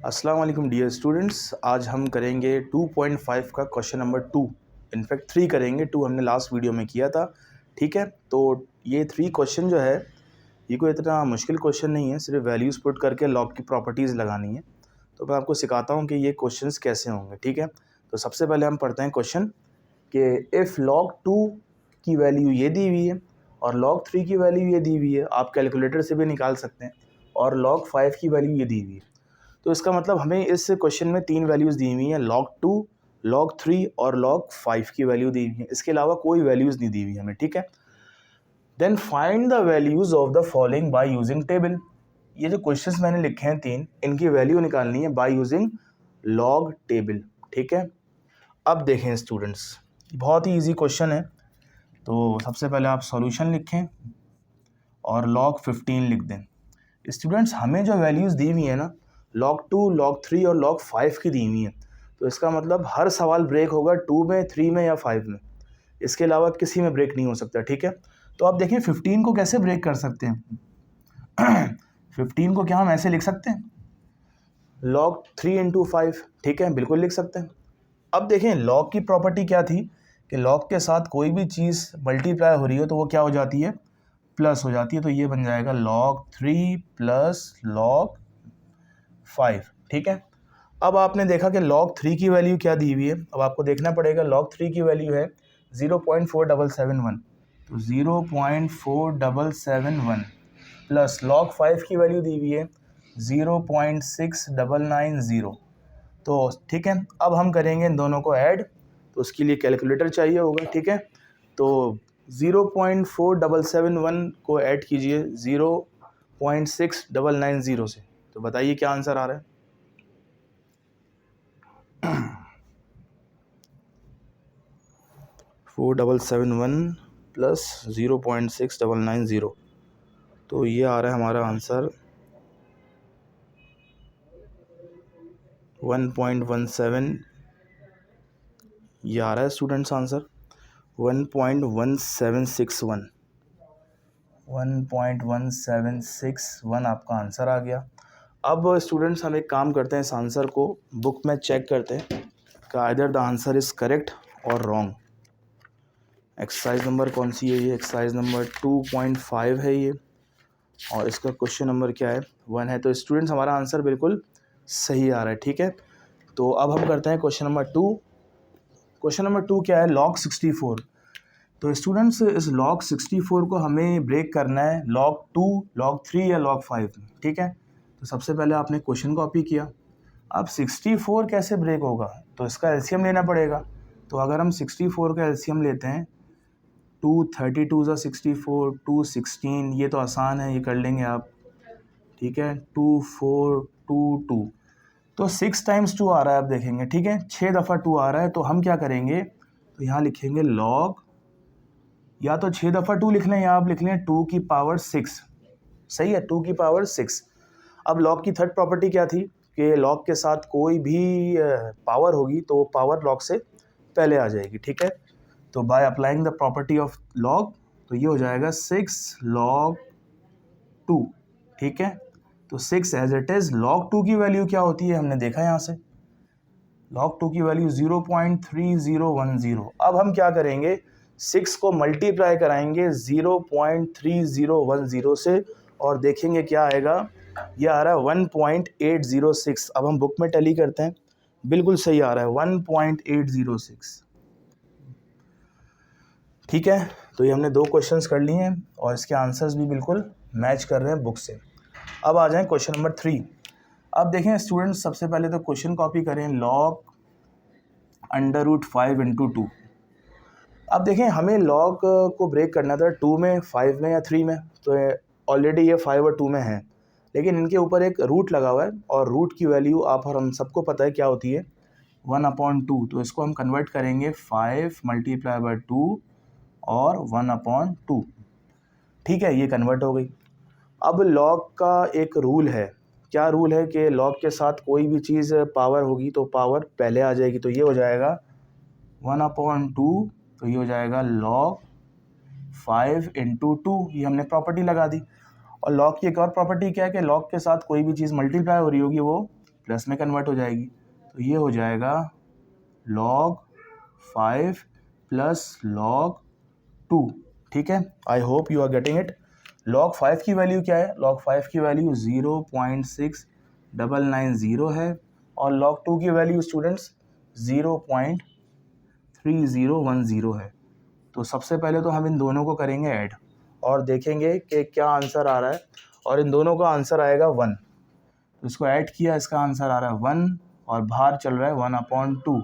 अस्सलाम वालेकुम dear students. आज हम करेंगे 2.5 का क्वेश्चन नंबर 2। इनफैक्ट 3 करेंगे, 2 हमने लास्ट वीडियो में किया था। ठीक है, तो ये 3 क्वेश्चन जो है ये कोई इतना मुश्किल क्वेश्चन नहीं है, सिर्फ वैल्यूज़ पुट करके लॉग की प्रॉपर्टीज़ लगानी है। तो मैं आपको सिखाता हूँ कि ये क्वेश्चंस कैसे होंगे। ठीक है, तो सबसे पहले हम पढ़ते हैं क्वेश्चन कि इफ़ log 2 की वैल्यू ये दी हुई है और log 3 की वैल्यू ये दी हुई है, आप कैलकुलेटर से भी निकाल सकते हैं, और log 5 की वैल्यू ये दी हुई है। तो इसका मतलब हमें इस क्वेश्चन में 3 वैल्यूज़ दी हुई हैं, log 2, log 3 और log 5 की वैल्यू दी हुई है। इसके अलावा कोई वैल्यूज़ नहीं दी हुई हमें। ठीक है, then find the values of the following by using table. ये जो क्वेश्चंस मैंने लिखे हैं 3, इनकी वैल्यू निकालनी है बाय यूजिंग लॉग टेबल। ठीक है, अब देखें स्टूडेंट्स, बहुत ही ईजी क्वेश्चन है। तो सबसे पहले आप सॉल्यूशन लिखें और log 15 लिख दें। स्टूडेंट्स, हमें जो वैल्यूज़ दी हुई है ना, log 2, log 3 और log 5 की दी हुई है, तो इसका मतलब हर सवाल ब्रेक होगा 2 में, 3 में या 5 में। इसके अलावा किसी में ब्रेक नहीं हो सकता। ठीक है, तो आप देखें 15 को कैसे ब्रेक कर सकते हैं। 15 को क्या हम ऐसे लिख सकते हैं, log 3 इंटू 5। ठीक है, बिल्कुल लिख सकते हैं। अब देखें log की प्रॉपर्टी क्या थी कि log के साथ कोई भी चीज़ मल्टीप्लाई हो रही हो तो वो क्या हो जाती है, प्लस हो जाती है। तो ये बन जाएगा log 3 प्लस log 5। ठीक है, अब आपने देखा कि log 3 की वैल्यू क्या दी हुई है। अब आपको देखना पड़ेगा, log 3 की वैल्यू है 0.4771, तो 0.4771 प्लस log 5 की वैल्यू दी हुई है 0.6990। तो ठीक है, अब हम करेंगे इन दोनों को ऐड, तो उसके लिए कैलकुलेटर चाहिए होगा। ठीक है, तो 0.4771 को ऐड कीजिए 0.6990 से, तो बताइए क्या आंसर आ रहा है। 4771 प्लस 0.6990, तो ये आ रहा है हमारा आंसर 1.17। ये आ रहा है स्टूडेंट्स आंसर 1.1761। 1.1761 आपका आंसर आ गया। अब स्टूडेंट्स, हम एक काम करते हैं, इस आंसर को बुक में चेक करते हैं कि either the answer is correct और रॉन्ग। एक्सरसाइज नंबर कौन सी है ये, एक्सरसाइज नंबर 2.5 है ये, और इसका क्वेश्चन नंबर क्या है, 1 है। तो स्टूडेंट्स, हमारा आंसर बिल्कुल सही आ रहा है। ठीक है, तो अब हम करते हैं क्वेश्चन नंबर 2। क्वेश्चन नंबर 2 क्या है, log 64। तो स्टूडेंट्स, इस log 64 को हमें ब्रेक करना है log 2, log 3 या log 5। ठीक है, तो सबसे पहले आपने क्वेश्चन कॉपी किया। अब 64 कैसे ब्रेक होगा, तो इसका एलसीएम लेना पड़ेगा। तो अगर हम 64 का एलसीएम लेते हैं, 232 ज़ा 64, 216, ये तो आसान है, ये कर लेंगे आप। ठीक है, 2422, तो 6 टाइम्स 2 आ रहा है, आप देखेंगे। ठीक है, 6 दफ़ा 2 आ रहा है, तो हम क्या करेंगे, तो यहाँ लिखेंगे log, या तो 6 दफ़ा 2 लिख लें या आप लिख लें 2 की पावर 6। सही है, 2 की पावर 6। अब log की थर्ड प्रॉपर्टी क्या थी कि log के साथ कोई भी पावर होगी तो वो पावर log से पहले आ जाएगी। ठीक है, तो by applying the property of log, तो ये हो जाएगा 6 log 2। ठीक है, तो 6 एज इट इज़। log 2 की वैल्यू क्या होती है, हमने देखा यहाँ से, log 2 की वैल्यू 0.3010। अब हम क्या करेंगे, 6 को मल्टीप्लाई कराएंगे 0.3010 से, और देखेंगे क्या आएगा, ये आ रहा है 1.806। अब हम बुक में टैली करते हैं, बिल्कुल सही आ रहा है 1.806। ठीक है, तो ये हमने 2 क्वेश्चंस कर लिए हैं और इसके आंसर्स भी बिल्कुल मैच कर रहे हैं बुक से। अब आ जाएं क्वेश्चन नंबर 3। अब देखें स्टूडेंट्स, सबसे पहले तो क्वेश्चन कॉपी करें, log √5 इंटू 2। अब देखें, हमें log को ब्रेक करना था 2 में, 5 में या 3 में, तो ऑलरेडी ये 5 और 2 में है, लेकिन इनके ऊपर एक रूट लगा हुआ है, और रूट की वैल्यू आप और हम सबको पता है क्या होती है, 1/2। तो इसको हम कन्वर्ट करेंगे 5 मल्टीप्लाई बाय 2 और 1/2। ठीक है, ये कन्वर्ट हो गई। अब log का एक रूल है, क्या रूल है कि log के साथ कोई भी चीज़ पावर होगी तो पावर पहले आ जाएगी, तो ये हो जाएगा 1/2, तो ये हो जाएगा log 5 इंटू 2। ये हमने प्रॉपर्टी लगा दी। और log की एक और प्रॉपर्टी क्या है कि log के साथ कोई भी चीज़ मल्टीप्लाई हो रही होगी वो प्लस में कन्वर्ट हो जाएगी, तो ये हो जाएगा log 5 प्लस log 2। ठीक है, I hope you are getting it. log 5 की वैल्यू क्या है? log 5 की वैल्यू 0.6990 है और log 2 की वैल्यू स्टूडेंट्स 0.3010 है। तो सबसे पहले तो हम इन दोनों को करेंगे ऐड और देखेंगे कि क्या आंसर आ रहा है, और इन दोनों का आंसर आएगा 1। तो इसको ऐड किया, इसका आंसर आ रहा है 1 और बाहर चल रहा है 1/2।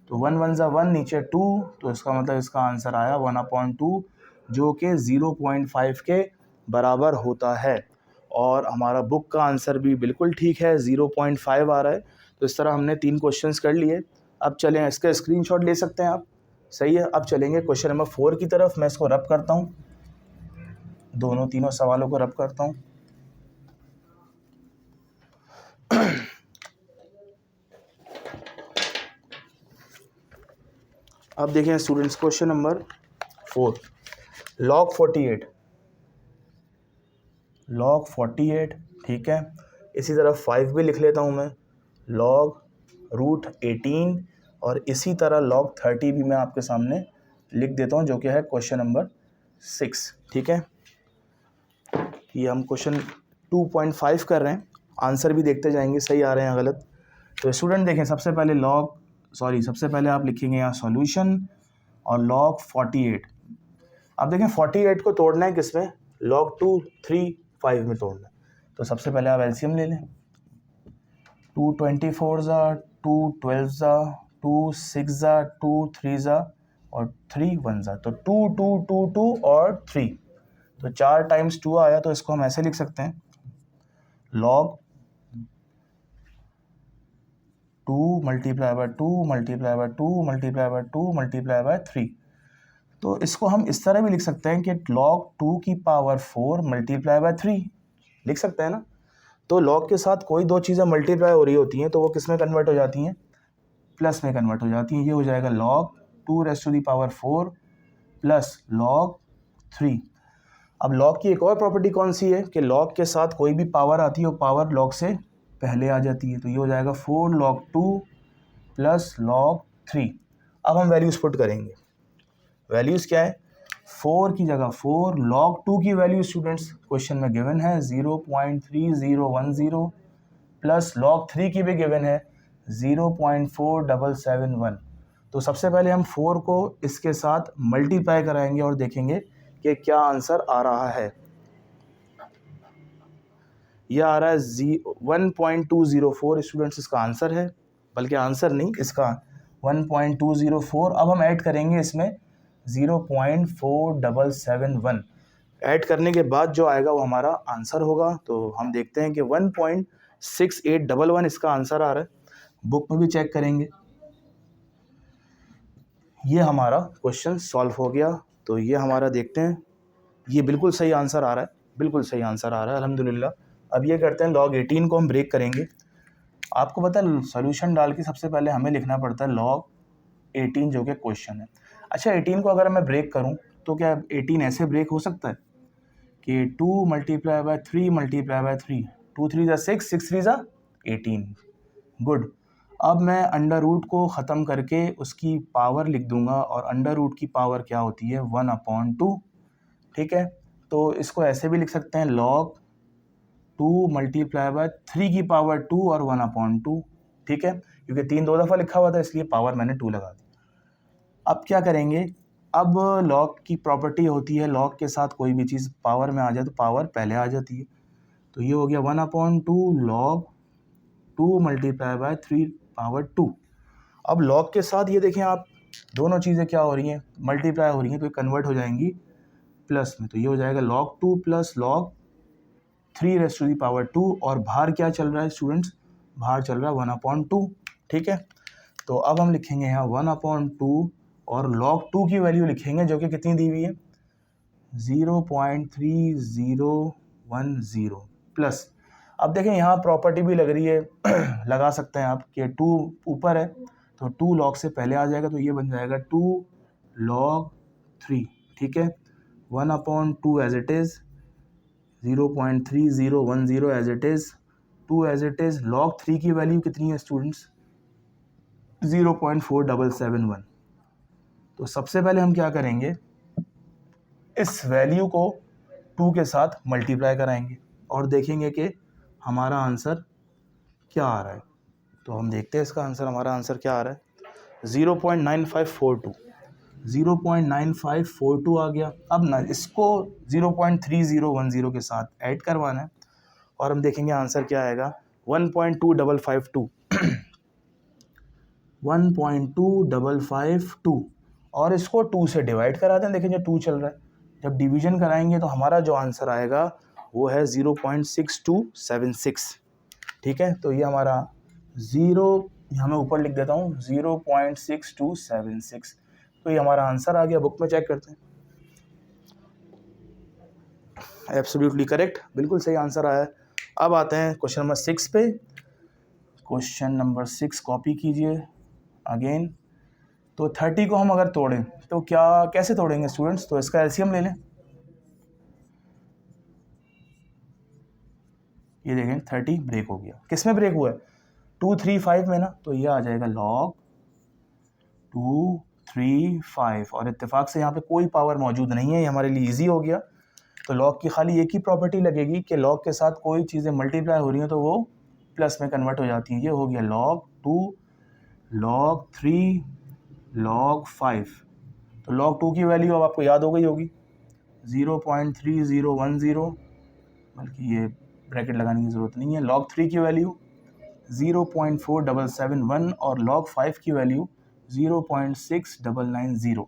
तो 1 1 ज़ा 1, नीचे 2, तो इसका मतलब इसका आंसर आया 1/2 जो कि 0.5 के बराबर होता है। और हमारा बुक का आंसर भी बिल्कुल ठीक है, 0.5 आ रहा है। तो इस तरह हमने 3 क्वेश्चंस कर लिए। अब चलें, इसका स्क्रीनशॉट ले सकते हैं आप, सही है। अब चलेंगे क्वेश्चन नंबर 4 की तरफ। मैं इसको रब करता हूँ, तीनों सवालों को रब करता हूँ। अब देखें स्टूडेंट्स, क्वेश्चन नंबर 4, log 48, ठीक है। इसी तरह 5 भी लिख लेता हूँ मैं, log √18, और इसी तरह log 30 भी मैं आपके सामने लिख देता हूँ, जो कि है क्वेश्चन नंबर 6, ठीक है। ये हम क्वेश्चन 2.5 कर रहे हैं, आंसर भी देखते जाएंगे सही आ रहे हैं गलत। तो स्टूडेंट देखें, सबसे पहले आप लिखेंगे यहाँ सॉल्यूशन और log 48। अब देखें 48 को तोड़ना है किसमें? log 2 3 5 में तोड़ना है। तो सबसे पहले आप एलसीएम ले लें, 2 24 ज़ा, 2 12 ज़ा, 2 6 ज़ा, 2 3 ज़ा और 3 1 ज़ा। तो 2 2 2 2 और 3, तो 4 टाइम्स 2 आया। तो इसको हम ऐसे लिख सकते हैं, log 2 multiply by 2 multiply by 2 multiply by 2 multiply by 3। तो इसको हम इस तरह भी लिख सकते हैं कि log 2 की पावर 4 मल्टीप्लाई बाय 3 लिख सकते हैं ना। तो log के साथ कोई दो चीज़ें मल्टीप्लाई हो रही होती हैं तो वो किस में कन्वर्ट हो जाती हैं? प्लस में कन्वर्ट हो जाती हैं। ये हो जाएगा log 2⁴ प्लस log 3। अब log की एक और प्रॉपर्टी कौन सी है कि log के साथ कोई भी पावर आती है वो पावर log से पहले आ जाती है। तो ये हो जाएगा 4 log 2 प्लस log 3। अब हम वैल्यूज़ पुट करेंगे। वैल्यूज़ क्या है? 4 की जगह 4, log 2 की वैल्यू स्टूडेंट्स क्वेश्चन में गिवन है 0.3010 प्लस log 3 की भी गिवन है 0.4771। तो सबसे पहले हम 4 को इसके साथ मल्टीप्लाई कराएंगे और देखेंगे कि क्या आंसर आ रहा है। यह आ रहा है 1.204 स्टूडेंट्स, इसका आंसर है, बल्कि आंसर नहीं, इसका 1.204। अब हम ऐड करेंगे इसमें 0.4771। ऐड करने के बाद जो आएगा वो हमारा आंसर होगा। तो हम देखते हैं कि 1.6811 इसका आंसर आ रहा है। बुक में भी चेक करेंगे। ये हमारा क्वेश्चन सॉल्व हो गया। तो ये हमारा देखते हैं, ये बिल्कुल सही आंसर आ रहा है, बिल्कुल सही आंसर आ रहा है अल्हम्दुलिल्लाह। अब ये करते हैं, log 18 को हम ब्रेक करेंगे। आपको पता है सोल्यूशन डाल के सबसे पहले हमें लिखना पड़ता है log 18 जो कि क्वेश्चन है। अच्छा, 18 को अगर मैं ब्रेक करूं तो क्या 18 ऐसे ब्रेक हो सकता है कि 2 मल्टीप्लाई बाय 3 मल्टीप्लाई बाय 3, 2 3 ज़ा 6, 6 3 ज़ा 18। गुड। अब मैं अंडर रूट को ख़त्म करके उसकी पावर लिख दूंगा, और अंडर रूट की पावर क्या होती है? 1/2, ठीक है। तो इसको ऐसे भी लिख सकते हैं, log 2 मल्टीप्लाई बाय 3 की पावर 2 और 1/2, ठीक है। क्योंकि 3 दो दफ़ा लिखा हुआ था इसलिए पावर मैंने 2 लगा दी। अब क्या करेंगे? अब log की प्रॉपर्टी होती है, log के साथ कोई भी चीज़ पावर में आ जाए तो पावर पहले आ जाती है। तो ये हो गया 1/2 log 2 मल्टीप्लाई बाय 3 पावर 2। अब log के साथ ये देखें आप, दोनों चीज़ें क्या हो रही हैं? मल्टीप्लाई हो रही हैं, तो ये कन्वर्ट हो जाएंगी प्लस में। तो ये हो जाएगा log 2 प्लस log 3⁻², और बाहर क्या चल रहा है स्टूडेंट्स? बाहर चल रहा है 1/2, ठीक है। तो अब हम लिखेंगे यहाँ 1/2 और log 2 की वैल्यू लिखेंगे जो कि कितनी दी हुई है? 0.3010 प्लस। अब देखें यहाँ प्रॉपर्टी भी लग रही है लगा सकते हैं आप कि 2 ऊपर है तो 2 log से पहले आ जाएगा, तो ये बन जाएगा 2 log 3, ठीक है। 1/2 as it is, 0.3010 as it is, 2 as it is, log 3 की वैल्यू कितनी है स्टूडेंट्स? 0.4771। तो सबसे पहले हम क्या करेंगे, इस वैल्यू को 2 के साथ मल्टीप्लाई कराएंगे और देखेंगे कि हमारा आंसर क्या आ रहा है। तो हम देखते हैं इसका आंसर, हमारा आंसर क्या आ रहा है, 0.9542। 0.9542 आ गया। अब ना इसको 0.3010 के साथ ऐड करवाना है और हम देखेंगे आंसर क्या आएगा, 1.2552। 1.2552 और इसको 2 से डिवाइड कराते हैं। देखिए जो 2 चल रहा है, जब डिवीजन कराएंगे तो हमारा जो आंसर आएगा वो है 0.6276। ठीक है, तो ये हमारा मैं ऊपर लिख देता हूँ 0.6276। तो ये हमारा आंसर आ गया। बुक में चेक करते हैं। एब्सोल्युटली करेक्ट, बिल्कुल सही आंसर आया है। अब आते हैं क्वेश्चन नंबर 6 पे। क्वेश्चन नंबर 6 कॉपी कीजिए अगेन। तो 30 को हम अगर तोड़ें तो कैसे तोड़ेंगे स्टूडेंट्स? तो इसका एलसीएम ले लें। ये देखें 30 ब्रेक हो गया। किस में ब्रेक हुआ है? 2, 3, 5 में ना। तो ये आ जाएगा log 2, 3, 5 और इत्तेफाक से यहाँ पे कोई पावर मौजूद नहीं है, ये हमारे लिए इजी हो गया। तो log की खाली एक ही प्रॉपर्टी लगेगी कि log के साथ कोई चीज़ें मल्टीप्लाई हो रही हैं तो वो प्लस में कन्वर्ट हो जाती हैं। ये हो गया log 2, log 3, log 5। तो log 2 की वैल्यू अब आपको याद हो गई होगी 0.3010, बल्कि ये ब्रैकेट लगाने की ज़रूरत नहीं है। log 3 की वैल्यू 0.4771 और log 5 की वैल्यू 0.6990।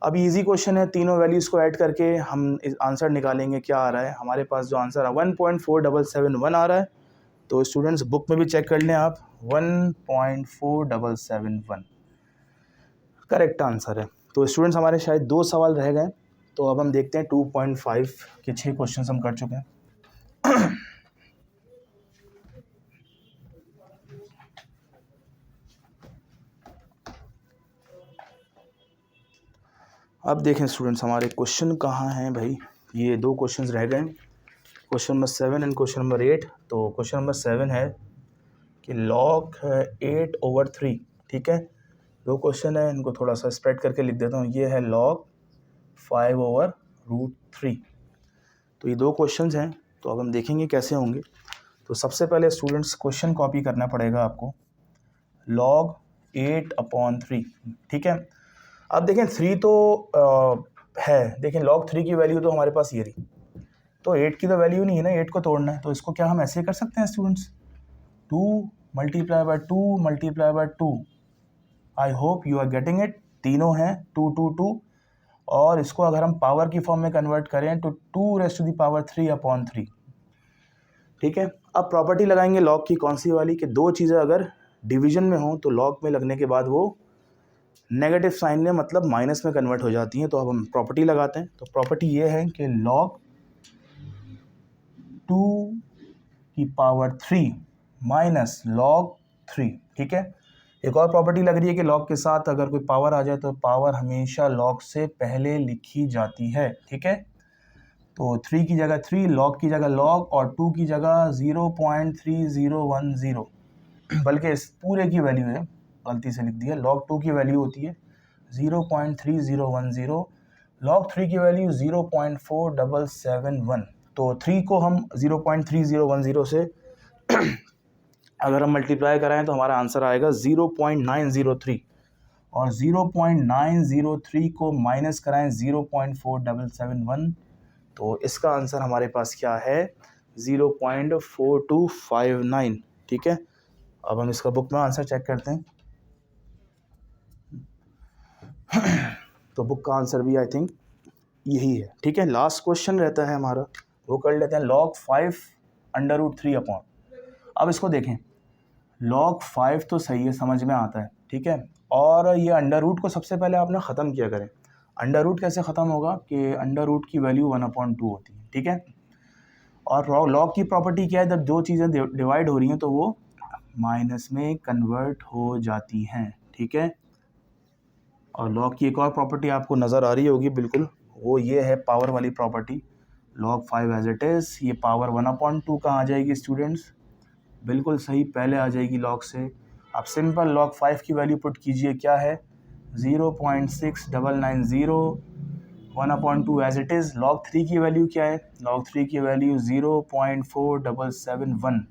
अब इजी क्वेश्चन है, तीनों वैल्यूज को ऐड करके हम इस आंसर निकालेंगे। क्या आ रहा है हमारे पास? जो आंसर है 1.4771 आ रहा है। तो स्टूडेंट्स बुक में भी चेक कर लें आप, 1.4771 करेक्ट आंसर है। तो स्टूडेंट्स हमारे शायद 2 सवाल रह गए। तो अब हम देखते हैं 2.5 के 6 क्वेश्चन हम कर चुके हैं। अब देखें स्टूडेंट्स हमारे क्वेश्चन कहाँ हैं भाई। ये 2 क्वेश्चन रह गए, question number 7 and question number 8। तो क्वेश्चन नंबर 7 है कि log 8/3। ठीक है, 2 क्वेश्चन है, इनको थोड़ा सा स्प्रेड करके लिख देता हूँ। ये है log 5/√3। तो ये 2 क्वेश्चन हैं। तो अब हम देखेंगे कैसे होंगे। तो सबसे पहले स्टूडेंट्स क्वेश्चन कॉपी करना पड़ेगा आपको, log 8/3। ठीक है, अब देखें 3 तो है, देखें log 3 की वैल्यू तो हमारे पास ये रही, तो 8 की तो वैल्यू नहीं है ना, 8 को तोड़ना है। तो इसको क्या हम ऐसे कर सकते हैं students, 2 × 2 × 2। I hope you are getting it. तीनों हैं 2, 2, 2 और इसको अगर हम पावर की फॉर्म में कन्वर्ट करें तो 2⁻³ 3/3। ठीक है, अब प्रॉपर्टी लगाएंगे लॉग की, कौन सी वाली, कि 2 चीज़ें अगर डिवीजन में हों तो लॉग में लगने के बाद वो नेगेटिव साइन में मतलब माइनस में कन्वर्ट हो जाती हैं। तो अब हम प्रॉपर्टी लगाते हैं। तो प्रॉपर्टी ये है कि log 2⁻³ माइनस log 3। ठीक है, एक और प्रॉपर्टी लग रही है कि log के साथ अगर कोई पावर आ जाए तो पावर हमेशा log से पहले लिखी जाती है। ठीक है, तो 3 की जगह 3, log की जगह log और 2 की जगह 0.3010, बल्कि इस पूरे की वैल्यू है, गलती से लिख दिया। log 2 की वैल्यू होती है 0.3010, log 3 की वैल्यू 0.4771। तो 3 को हम 0.3010 से अगर हम मल्टीप्लाई कराएं तो हमारा आंसर आएगा 0.903 और 0.903 को माइनस कराएं 0.4771 तो इसका आंसर हमारे पास क्या है 0.4259। ठीक है, अब हम इसका बुक में आंसर चेक करते हैं। तो बुक का आंसर भी आई थिंक यही है। ठीक है, लास्ट क्वेश्चन रहता है हमारा, वो कर लेते हैं log 5/√3। अब इसको देखें, log 5 तो सही है, समझ में आता है। ठीक है, और ये अंडर रूट को सबसे पहले आपने ख़त्म किया करें। अंडर रूट कैसे ख़त्म होगा कि अंडर रूट की वैल्यू 1/2 होती है। ठीक है, और log की प्रॉपर्टी क्या है, जब 2 चीज़ें डिवाइड हो रही हैं तो वो माइनस में कन्वर्ट हो जाती हैं। ठीक है, और log की एक और प्रॉपर्टी आपको नज़र आ रही होगी बिल्कुल, वो ये है पावर वाली property. log 5 as it is, ये पावर 1/2 कहाँ आ जाएगी स्टूडेंट्स, बिल्कुल सही, पहले आ जाएगी लॉग से। अब सिंपल लॉग 5 की वैल्यू पुट कीजिए, क्या है 0.6990 1/2 एज इट इज़। लॉग 3 की वैल्यू क्या है, लॉग 3 की वैल्यू 0.4771।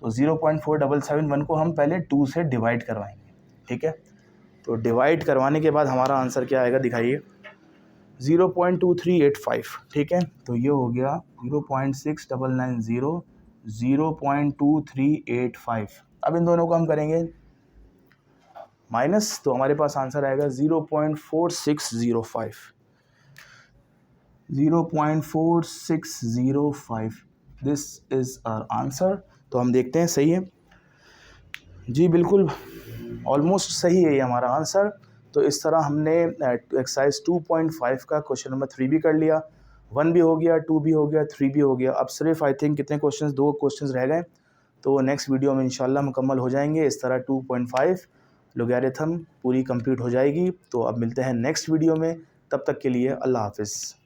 तो 0.4771 को हम पहले 2 से डिवाइड करवाएंगे, ठीक है। तो डिवाइड करवाने के बाद हमारा आंसर क्या आएगा, दिखाइए 0.2385, ठीक है। तो ये हो गया 0.6990 0.2385। अब इन दोनों को हम करेंगे माइनस, तो हमारे पास आंसर आएगा 0.4605 0.4605। This is our answer. तो हम देखते हैं सही है जी, बिल्कुल ऑलमोस्ट सही है ये हमारा आंसर। तो इस तरह हमने एक्सरसाइज 2.5 का क्वेश्चन नंबर 3 भी कर लिया, 1 भी हो गया, 2 भी हो गया, 3 भी हो गया। अब सिर्फ आई थिंक कितने क्वेश्चंस, 2 क्वेश्चंस रह गए, तो नेक्स्ट वीडियो में इंशाल्लाह मुकम्मल हो जाएंगे। इस तरह 2.5 लोगैरिथम पूरी कंप्लीट हो जाएगी। तो अब मिलते हैं नेक्स्ट वीडियो में, तब तक के लिए अल्लाह हाफिज़।